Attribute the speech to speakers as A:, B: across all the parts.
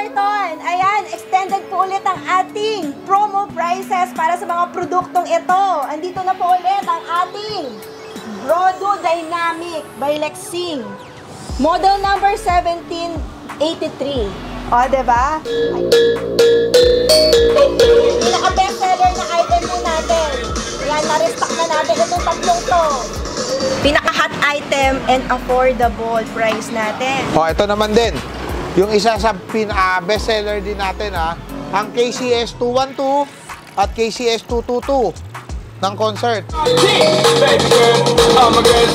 A: Kamarton, ayan, extended po ulit ang ating promo prices para sa mga produktong ito. Andito na po ulit ang ating Brodo Dynamic by Lexing. Model number 1783. O, diba? Pinaka-best seller na item po natin. Ayan, na-restock na natin itong tatlong to. Pinaka-hot item and affordable price natin.
B: O, ito naman din. Yung isa sa best seller din natin, ang KCS 212 at KCS 222 ng Concert.
C: Baby girl, oh my God.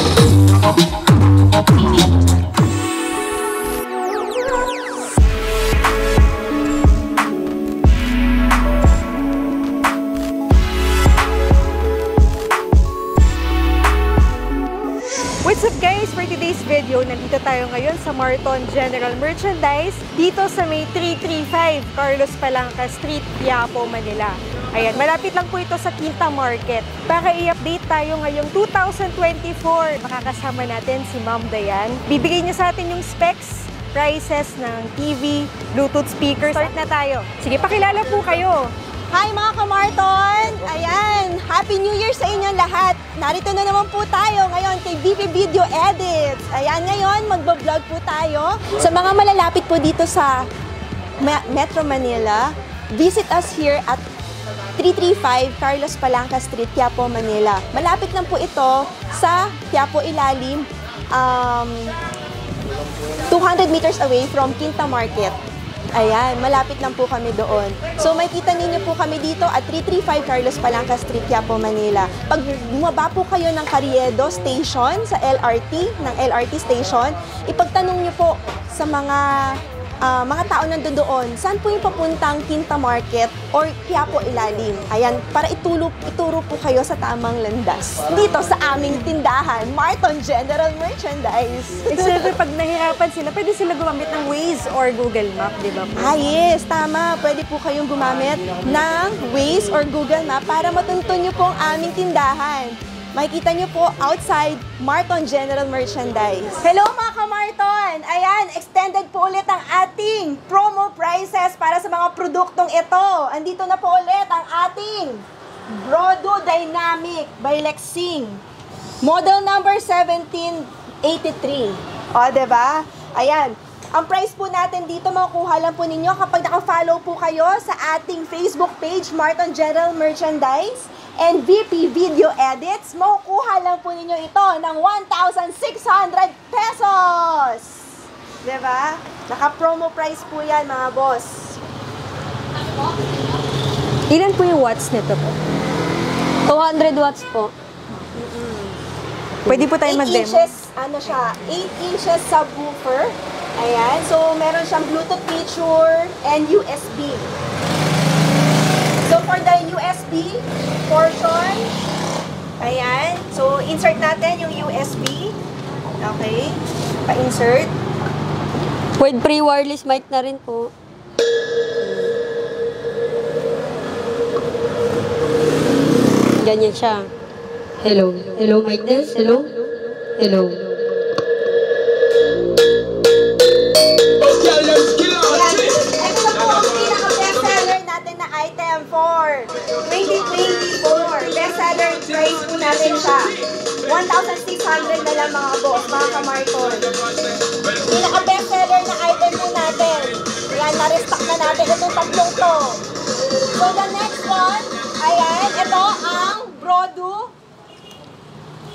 A: What's up guys? For today's video, nandito tayo ngayon sa Marton General Merchandise dito sa may 335 Carlos Palanca Street, Quiapo, Manila. Ayan, malapit lang po ito sa Quinta Market. Para i-update tayo ngayong 2024, makakasama natin si Ma'am Dayan. Bibigay niya sa atin yung specs, prices ng TV, Bluetooth speakers. Start na tayo. Sige, pakilala po kayo. Hi mga Kamarton! Ayan, Happy New Year sa inyong lahat! Narito na naman po tayo ngayon kay VP Video Edits. Ayan, ngayon magbablog po tayo. Sa mga malalapit po dito sa Metro Manila, visit us here at 335 Carlos Palanca Street, Quiapo, Manila. Malapit lang po ito sa Quiapo Ilalim, 200 meters away from Quinta Market. Ayan, malapit lang po kami doon. So, makikita ninyo po kami dito at 335 Carlos Palanca Street, Quiapo, Manila. Pag bumaba po kayo ng Carriedo Station sa LRT, ng LRT Station, ipagtanong nyo po sa mga tao nandun doon, saan po yung papuntang Quinta Market or Quiapo Ilalim. Ayan, para ituro po kayo sa tamang landas. Dito sa aming tindahan, Marton General Merchandise.
D: Siyempre, pag nahirapan sila, pwede sila gumamit ng Waze or Google Map, di ba?
A: Yes, tama. Pwede po kayong gumamit ng Waze or Google Map para matuntun nyo po ang aming tindahan. Makikita nyo po outside Marton General Merchandise. Hello mga Kamarton! Ayan, extended po ulit ang ating promo prices para sa mga produktong ito. Andito na po ulit ang ating Brodo Dynamic by Lexing. Model number 1783. O, diba? Ayan. Ang price po natin dito, makukuha lang po ninyo kapag naka-follow po kayo sa ating Facebook page, Marton General Merchandise and VP Video Edits. Makukuha lang po ninyo ito ng 1,600 pesos. Diba? Naka-promo price po yan, mga boss.
D: Ilan po yung watts nito po?
E: 200 watts po.
D: Pwede po tayo
A: 8
D: mag-demo.
A: inches, ano siya, 8 inches subwoofer. Ayan, so meron siyang Bluetooth feature and USB. So for the USB portion, ayan, so insert natin yung USB. Okay, pa-insert.
E: With pre-wireless mic na rin po. Ganyan siya. Hello. Hello, mic test. Hello. Hello.
A: For 2024, bestseller price po natin siya. 1,600 na lang mga boss, mga Kamarton. Pinaka-bestseller na item po natin. Ayan, na-restock na natin itong tatlong to. So the next one, ayan, ito ang Brodo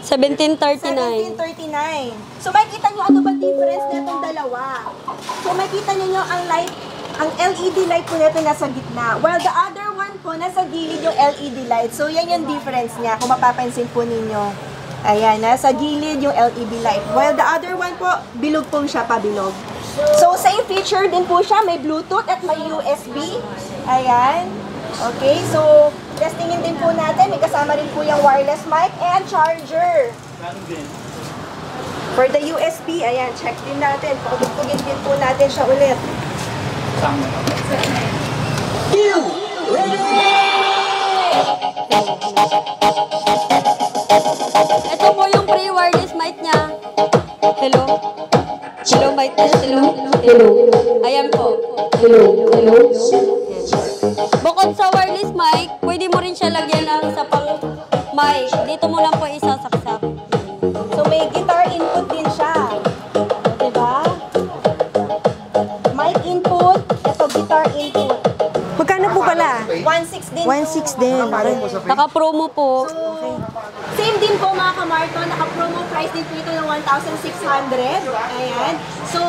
E: 1739.
A: 1739. So makikita nyo ano ba difference na itong dalawa. So makikita nyo ang light, ang LED light po nito nasa gitna. While the other one po, nasa gilid yung LED light. So, yan yung difference niya, kung mapapansin po ninyo. Ayan, nasa gilid yung LED light. While the other one po, bilog po siya, pabilog. So, same feature din po siya. May Bluetooth at may USB. Ayan. Okay, so, testingin din po natin. May kasama rin po yung wireless mic and charger. For the USB, ayan, check din natin. Pagtugtugin din po natin siya ulit.
E: Ito po yung pre-wireless mic niya. Hello. Hello, mic test. Hello. Hello. Ayan po. Hello, hello.
F: Bukod sa wireless mic, pwede mo rin siya lagyan ng isa pang mic. Dito mo lang po isasaksak.
A: So may guitar input din siya. Diba? Mic input, ito guitar input.
D: Magkano po pala?
A: 1.6 din.
D: 1.6 din. Okay.
F: Naka-promo po.
A: Same din po mga kamarton, naka-promo price din po ito ng 1,600. Ayan. So,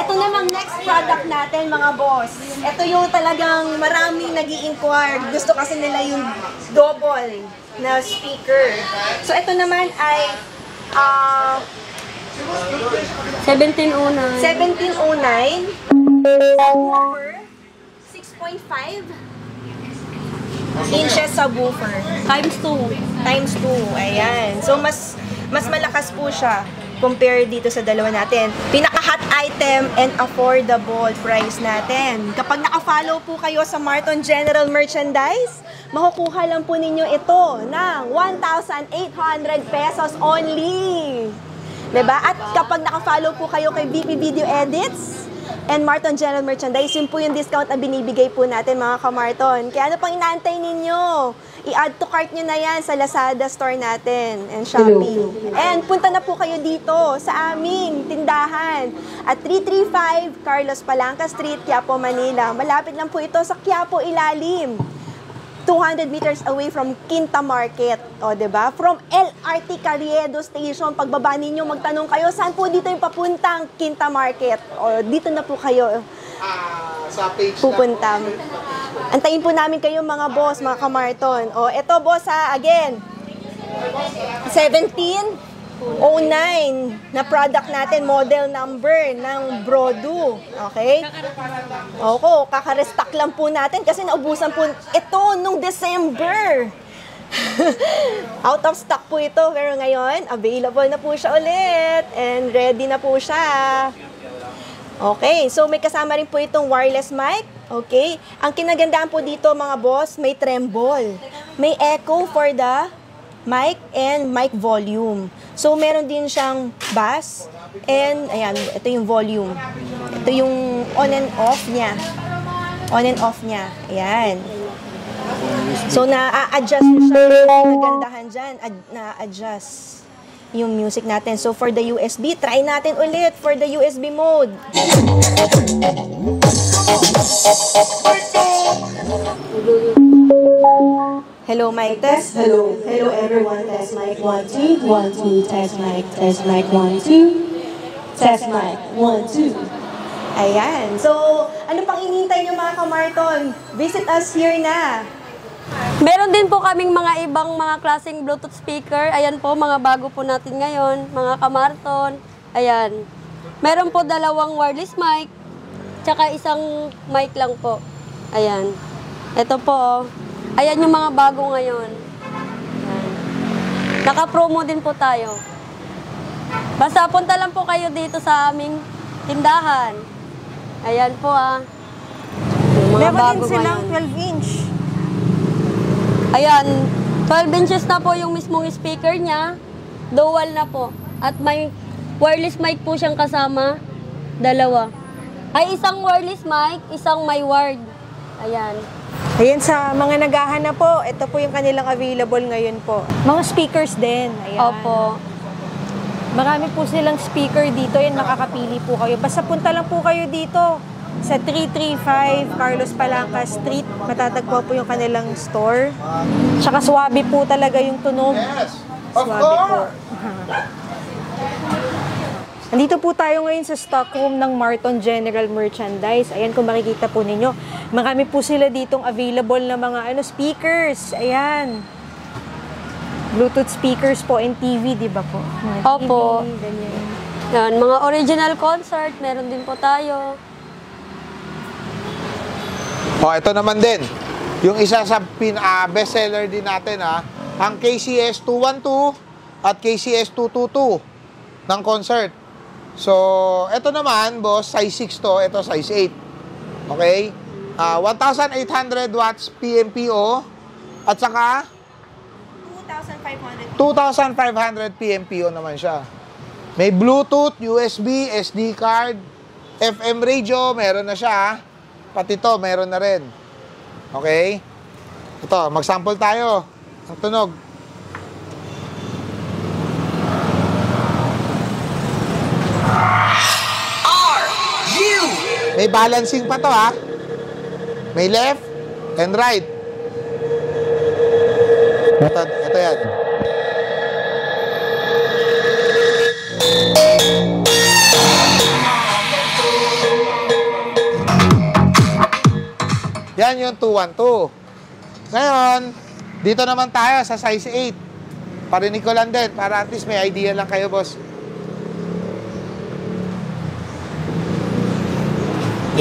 A: ito namang next product natin mga boss. Ito yung talagang maraming nag-i-inquire. Gusto kasi nila yung double na speaker. So, ito naman ay
F: 1709.
A: 1709. Subwoofer. 6.5 inches subwoofer.
F: Times 2.
A: Times 2. Ayan. So, mas malakas po siya compare dito sa dalawa natin. Pinaka-hot item and affordable price natin. Kapag naka-follow po kayo sa Marton General Merchandise, makukuha lang po ninyo ito ng 1,800 pesos only. Diba? At kapag naka-follow po kayo kay BP Video Edits and Marton General Merchandise, yun po yung discount na binibigay po natin mga kamarton. Kaya ano pang inaantay ninyo? I-add to cart nyo na yan sa Lazada store natin and Shopee. And punta na po kayo dito sa aming tindahan at 335 Carlos Palanca Street, Quiapo, Manila. Malapit lang po ito sa Quiapo Ilalim. 200 meters away from Quinta Market. O, diba? From LRT Carriedo Station, pagbaba ninyo, magtanong kayo, saan po dito yung papuntang Quinta Market? O, dito na po kayo
B: Sa page
A: pupunta. Antayin po namin kayo mga boss, mga kamarton. O, eto boss ha, again. 1709 na product natin, model number ng Brodu. Okay? Opo, kaka-restock lang po natin kasi naubusan po ito nung December. Out of stock po ito, pero ngayon, available na po siya ulit and ready na po siya. Okay, so may kasama rin po itong wireless mic. Okay, ang kinagandaan po dito mga boss, may tremble. May echo for the mic and mic volume. So meron din siyang bass and ayan, ito yung volume. Ito yung on and off niya. On and off niya. Ayan. So na-adjust siya. Nagandahan dyan. Na-adjust yung music natin. So for the USB, try natin ulit for the USB mode. Hello, mic test.
E: Hello, hello everyone. Test mic 1 2 1 2. Test mic 1 2. Test mic 1 2.
A: Ayan. So, ano pang inintay nyo mga kamarton? Visit us here na.
F: Meron din po kaming mga ibang mga klaseng Bluetooth speaker. Ayan po, mga bago po natin ngayon, mga kamarton. Ayan. Meron po dalawang wireless mic, tsaka isang mic lang po. Ayan. Ito po. Ayan yung mga bago ngayon. Ayan. Naka-promo din po tayo. Basta punta lang po kayo dito sa aming tindahan. Ayan po Yung mga
D: Meron
F: bago
D: din silang
F: ngayon.
D: 12-inch.
F: Ayan, 12 inches na po yung mismong speaker niya. Dual na po. At may wireless mic po siyang kasama. Dalawa. Ay, isang wireless mic, isang may wired. Ayan.
D: Ayan, sa mga naghahanap po, ito po yung kanilang available ngayon po. Mga speakers din. Ayan.
F: Opo.
D: Marami po silang speaker dito. Yan, makakapili po kayo. Basta punta lang po kayo dito sa 335 Carlos Palanca Street. Matatagpuan po yung kanilang store. Tsaka swabe po talaga yung tunog.
B: Yes, of
D: Swabe po.
B: course.
D: Andito po tayo ngayon sa stockroom ng Marton General Merchandise. Ayan, kung makikita po ninyo. Marami po sila ditong available na mga speakers. Ayan. Bluetooth speakers po and TV, di ba po? Mga
F: Opo.
D: TV, ganyan.
F: Yan, mga original concert, meron din po tayo.
B: Ito naman din. Yung isa sa best-seller din natin, ang KCS 212 at KCS 222 ng concert. So, ito naman, boss, size 6 to, ito size 8. Okay? 1,800 watts PMPO at saka 2,500 PMPO naman siya. May Bluetooth, USB, SD card, FM radio, meron na siya. Pati to, meron na rin. Okay? Ito, mag-sample tayo. Ang tunog. May balancing pa to, ha? May left and right. Ito yan. Yan yung 212. Ngayon, dito naman tayo sa size 8. Parinig ko lang din para at least may idea lang kayo, boss.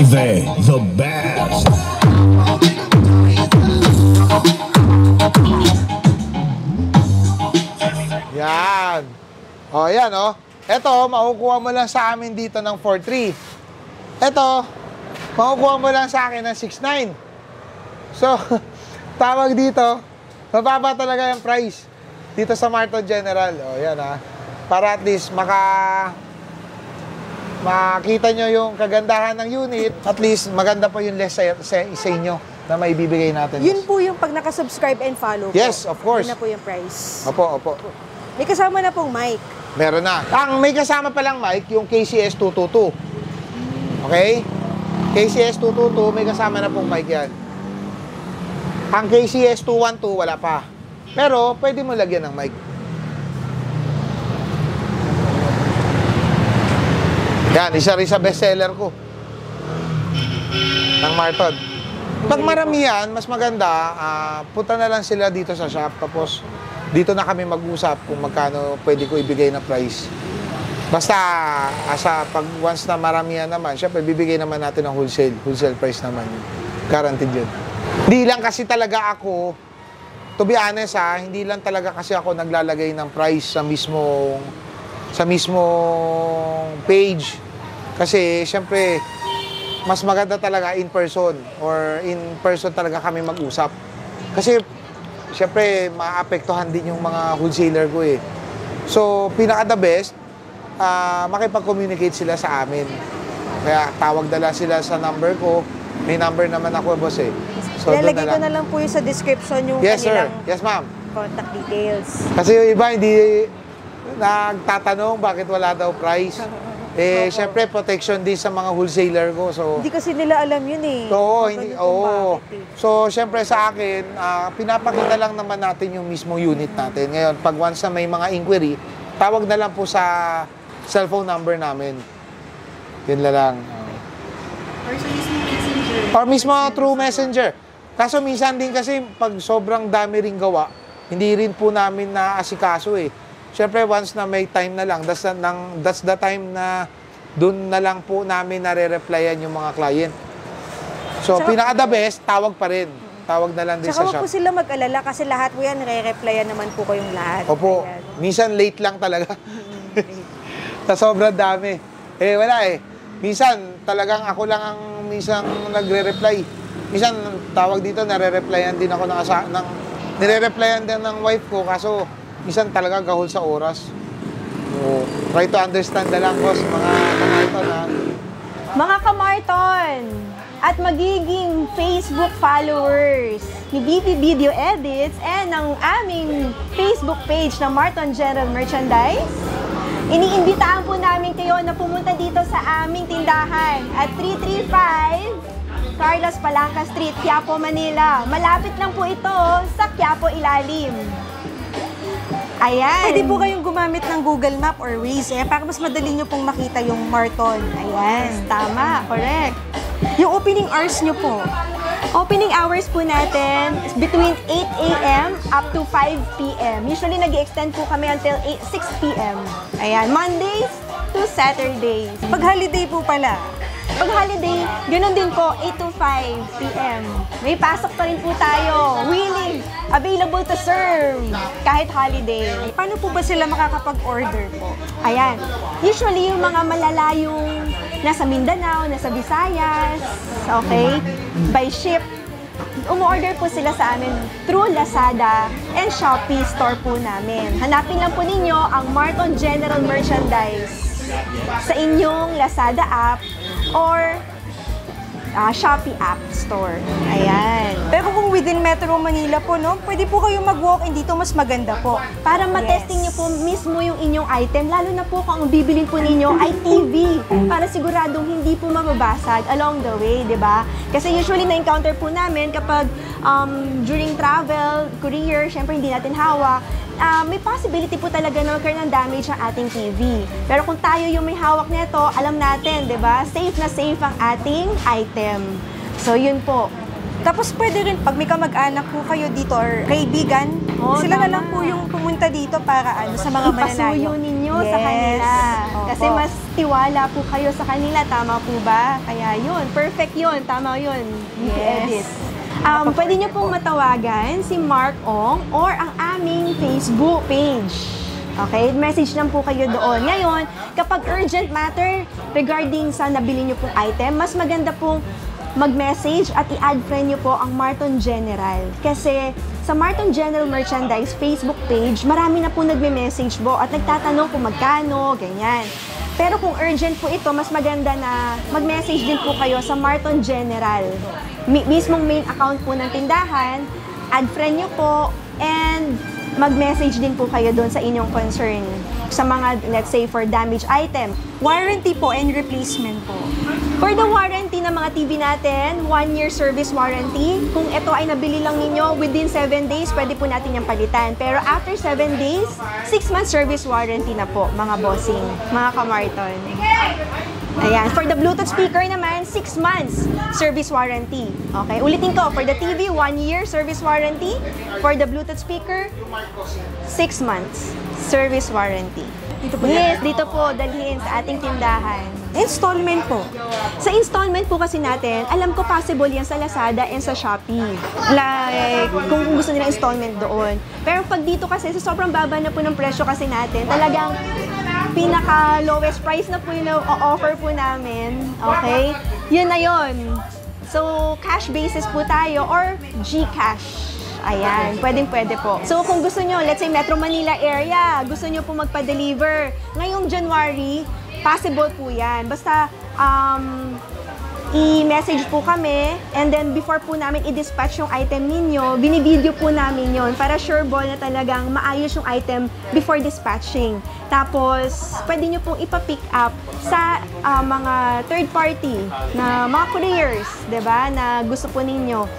G: They the best.
B: Yan. O, yan, o. Ito, makukuha mo lang sa amin dito ng 4.3. Ito, makukuha mo lang sa akin ng 6.9. So, tawag dito, mababa talaga yung price dito sa Marton General. O, yan, ha. Para at least makita nyo yung kagandahan ng unit. At least, maganda pa yung less sa inyo na maibibigay natin.
A: Yun po yung pag nakasubscribe and follow po.
B: Yes, of course.
A: Yun na po yung price.
B: Opo, opo.
A: May kasama na pong mic.
B: Meron na. Ang may kasama palang mic, yung KCS 222. Okay? KCS 222, may kasama na pong mic yan. Ang KCS 212, wala pa. Pero, pwede mo lagyan ng mic. Yan, isa rin sa bestseller ko. Ng Marton. Pag maramihan, mas maganda, punta na lang sila dito sa shop. Tapos, dito na kami mag-usap kung magkano pwede ko ibigay na price. Basta, pag once na maramihan naman, syempre, bibigay naman natin ng wholesale price naman. Guaranteed yun. Hindi lang kasi talaga ako, to be honest hindi lang talaga kasi ako naglalagay ng price sa mismong page. Kasi, syempre, mas maganda talaga in person talaga kami mag-usap. Kasi, syempre, maapektuhan din yung mga wholesaler ko eh. So, pinaka-the best, makipag-communicate sila sa amin. Kaya, tawag na lang sila sa number ko. May number naman ako, boss eh. So,
A: Ilalagay ko na lang po yung sa description yung
B: yes, sir.
A: kanilang
B: Yes, ma'am.
A: contact details.
B: Kasi yung iba, hindi nagtatanong bakit wala daw price. Syempre, protection din sa mga wholesaler ko. So,
A: Hindi kasi nila alam yun eh.
B: oo,
A: Ganun
B: hindi,
A: kung
B: oo.
A: bakit eh.
B: So, syempre sa akin, pinapakita lang naman natin yung mismo unit natin. Ngayon, pag once na may mga inquiry, tawag na lang po sa cellphone number namin. Yun na lang.
F: Or sa mismo messenger.
B: Or mismo through messenger. Kaso minsan din kasi, pag sobrang dami ring gawa, hindi rin po namin naasikaso eh. Siyempre, once na may time na lang, that's the time na dun na lang po namin nare-replyan yung mga client. So, pinaka-the best, tawag pa rin. Tawag na lang din
A: Tsaka
B: sa
A: wag
B: shop.
A: po sila mag-alala kasi lahat po yan, re-replyan naman po kayong lahat.
B: Opo,
A: Ayan.
B: minsan late lang talaga. Sa sobrang dami. Wala eh. Minsan, talagang ako lang ang minsan nagre-reply. Minsan, tawag dito, nare-replyan din ako nire-replyan din ng wife ko, kaso minsan talaga gahol sa oras. So, try to understand na lang, boss, mga kamarton, ha?
A: Mga kamarton, at magiging Facebook followers ni BP Video Edits and ng aming Facebook page ng Marton General Merchandise, iniimbitahan po namin kayo na pumunta dito sa aming tindahan at 335 Carlos Palanca Street, Quiapo, Manila. Malapit lang po ito sa Quiapo Ilalim. Ayan. Pwede po kayong gumamit ng Google Map or Waze para mas madali nyo pong makita yung Marton. Ayan, tama, correct. Yung opening hours nyo po. Opening hours po natin is between 8 a.m. up to 5 p.m. Usually, nag-extend po kami until 6 p.m. Ayan, Mondays to Saturdays. Pag holiday po pala. Pag holiday, ganoon din po, 8 to 5 p.m. May pasok pa rin po tayo. Willing, available to serve kahit holiday. Paano po ba sila makakapag-order po? Ayan. Usually, yung mga malalayong nasa Mindanao, nasa Visayas, okay? By ship, umu-order po sila sa amin through Lazada and Shopee store po namin. Hanapin lang po ninyo ang Marton General Merchandise sa inyong Lazada app or Shopee App Store. Ayan. Pero kung within Metro Manila po, no, pwede po kayo mag-walk-in dito, mas maganda po.
H: Para matesting nyo po mismo yung inyong item, lalo na po kung ang bibilin po ninyo ay TV, para siguradong hindi po mababasag along the way, di ba? Kasi usually na-encounter po namin kapag during travel, courier, syempre hindi natin hawak, may possibility po talaga na magkaroon ng damage ang ating TV. Pero kung tayo yung may hawak nito, alam natin, di ba? Safe na safe ang ating item. So, yun po.
A: Tapos pwede rin, pag may kamag-anak po kayo dito or kaibigan, sila na lang po yung pumunta dito para sa mga malalayo.
H: Ipasuyo ninyo sa kanila. Kasi mas tiwala po kayo sa kanila. Tama po ba? Kaya yun, perfect yun. Tama yun.
A: Yes.
H: Pwede nyo pong matawagan si Mark Ong or ang aming Facebook page. Okay? Message lang po kayo doon. Ngayon, kapag urgent matter regarding sa nabili nyo pong item, mas maganda pong mag-message at i-add friend nyo po ang Marton General. Kasi sa Marton General Merchandise Facebook page, marami na po nagme-message po at nagtatanong kung magkano, ganyan. Pero kung urgent po ito, mas maganda na mag-message din po kayo sa Marton General. Mismong main account po ng tindahan, add friend nyo po, and mag-message din po kayo doon sa inyong concern sa mga, let's say, for damaged item.
A: Warranty po and replacement po.
H: For the warranty ng mga TV natin, 1-year service warranty. Kung ito ay nabili lang ninyo, within 7 days, pwede po natin yung palitan. Pero after 7 days, 6 months service warranty na po, mga bossing, mga kamarton. Ayan. For the Bluetooth speaker naman, 6 months service warranty. Okay, ulitin ko. For the TV, 1 year service warranty. For the Bluetooth speaker, 6 months service warranty. Dito po dalhin sa ating tindahan.
A: Installment po.
H: Sa installment po kasi natin, alam ko possible yan sa Lazada and sa Shopee. Like, kung gusto nila installment doon. Pero pag dito kasi, sa sobrang baba na po ng presyo kasi natin, talagang pinaka-lowest price na po yung offer po namin. Okay? Yun na yun. So, cash basis po tayo or GCash. Ayan, pwedeng-pwede po. So, kung gusto nyo, let's say Metro Manila area, gusto nyo po magpa-deliver, ngayong January, possible po yan. Basta, i-message po kami, and then before po namin i-dispatch yung item ninyo, binibideo po namin yon para sure ball na talagang maayos yung item before dispatching. Tapos, pwede nyo pong ipa-pick up sa mga third party na mga couriers, diba, na gusto po ninyo.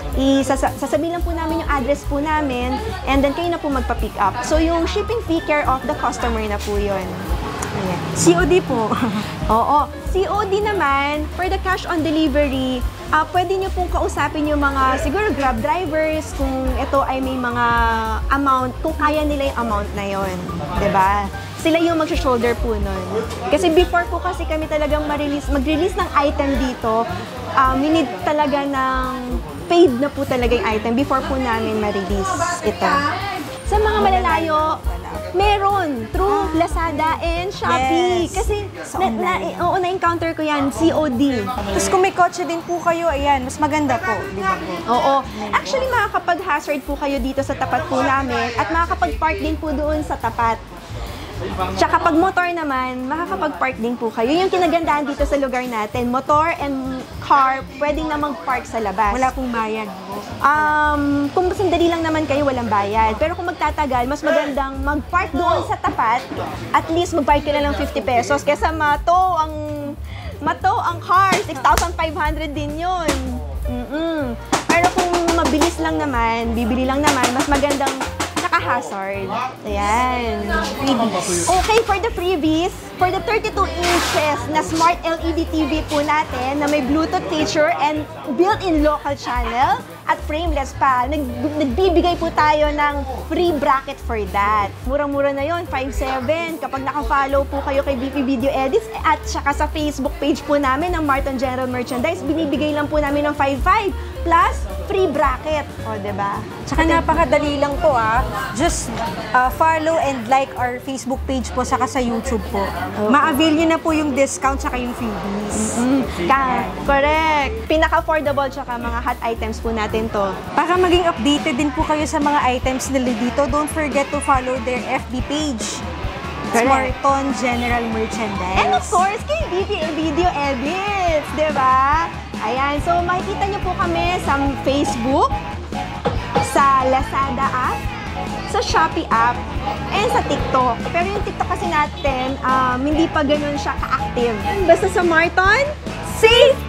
H: Sasabihin lang po namin yung address po namin, and then kayo na po magpa-pick up. So, yung shipping fee care of the customer na po yun. Ayan.
A: COD po.
H: Oo. COD naman, for the cash on delivery, pwede nyo pong kausapin yung mga, siguro Grab drivers, kung ito ay may mga amount, kung kaya nila yung amount na yon, diba? Sila yung mag-shoulder po nun. Kasi before po kasi kami talagang mag-release ng item dito, we need talaga ng paid na po talaga yung item before po namin ma-release ito. Sa mga malalayo, meron through Lazada and Shopee.
A: Yes.
H: Kasi na-encounter ko yan, COD.
A: Tapos kung may kotse din po kayo, ayan, mas maganda po, di ba po?
H: Oo. Actually, makakapag-hazard po kayo dito sa tapat po namin at makakapag-park din po doon sa tapat. Tsaka pag motor naman, makakapag-park din po kayo. Yung kinagandaan dito sa lugar natin, motor and car, pwedeng na mag-park sa labas.
A: Wala pong bayad.
H: Kung sandali lang naman kayo, walang bayad. Pero kung magtatagal, mas magandang mag-park doon sa tapat. At least mag-park ka na lang 50 pesos. Kesa mato ang car, 6,500 din yun. Pero kung mabilis lang naman, bibili lang naman, mas magandang naka-hazard. Ayan. Okay, for the freebies, for the 32 inches na Smart LED TV po natin na may Bluetooth feature and built-in local channel at frameless pa, nagbibigay po tayo ng free bracket for that. Murang-mura na yon, 5.7. Kapag naka-follow po kayo kay BP Video Edits at saka sa Facebook page po namin ng Marton General Merchandise, binibigay lang po namin ng 5.5 plus free bracket. O, diba?
A: Tsaka napakadali lang po Just follow and like our Facebook page po saka sa YouTube po. Ma-avail nyo na po yung discount saka yung freebies.
H: Correct. Pinaka-affordable tsaka mga hot items po natin to.
A: Para maging updated din po kayo sa mga items nila dito, don't forget to follow their FB page. It's Marton General Merchandise.
H: And of course, kay Video Edits, di ba? Ayan, so makikita niyo po kami sa Facebook, sa Lazada app, sa Shopee app, and sa TikTok. Pero yung TikTok kasi natin, hindi pa ganun siya ka-active. Basta sa Marton, safe